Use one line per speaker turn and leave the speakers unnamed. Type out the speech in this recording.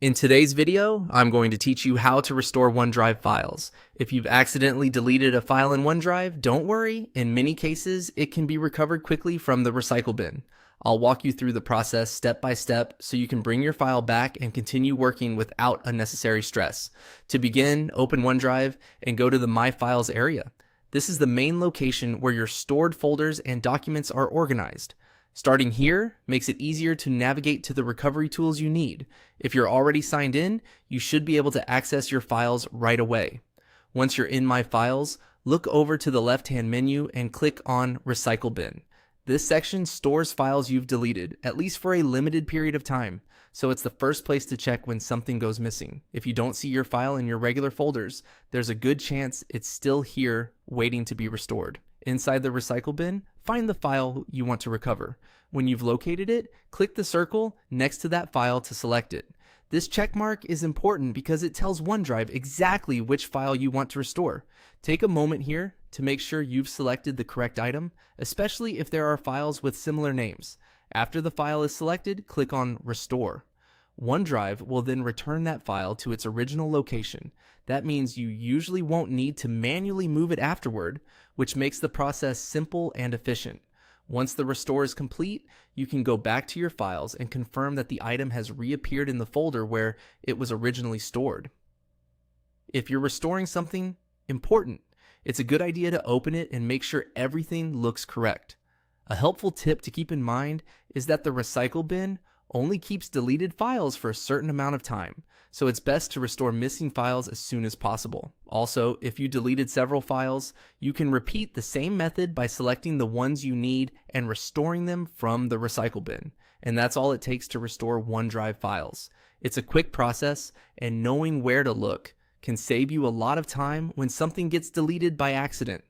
In today's video, I'm going to teach you how to restore OneDrive files. If you've accidentally deleted a file in OneDrive, don't worry. In many cases, it can be recovered quickly from the recycle bin. I'll walk you through the process step by step so you can bring your file back and continue working without unnecessary stress. To begin, open OneDrive and go to the My Files area. This is the main location where your stored folders and documents are organized. Starting here makes it easier to navigate to the recovery tools you need. If you're already signed in, you should be able to access your files right away. Once you're in My Files, look over to the left-hand menu and click on Recycle Bin. This section stores files you've deleted, at least for a limited period of time, so it's the first place to check when something goes missing. If you don't see your file in your regular folders, there's a good chance it's still here waiting to be restored. Inside the recycle bin, find the file you want to recover. When you've located it, click the circle next to that file to select it. This check mark is important because it tells OneDrive exactly which file you want to restore. Take a moment here to make sure you've selected the correct item, especially if there are files with similar names. After the file is selected, click on Restore. OneDrive will then return that file to its original location. That means you usually won't need to manually move it afterward, which makes the process simple and efficient. Once the restore is complete, you can go back to your files and confirm that the item has reappeared in the folder where it was originally stored. If you're restoring something important, it's a good idea to open it and make sure everything looks correct. A helpful tip to keep in mind is that the recycle bin only keeps deleted files for a certain amount of time, so it's best to restore missing files as soon as possible. Also, if you deleted several files, you can repeat the same method by selecting the ones you need and restoring them from the recycle bin. And that's all it takes to restore OneDrive files. It's a quick process, and knowing where to look can save you a lot of time when something gets deleted by accident.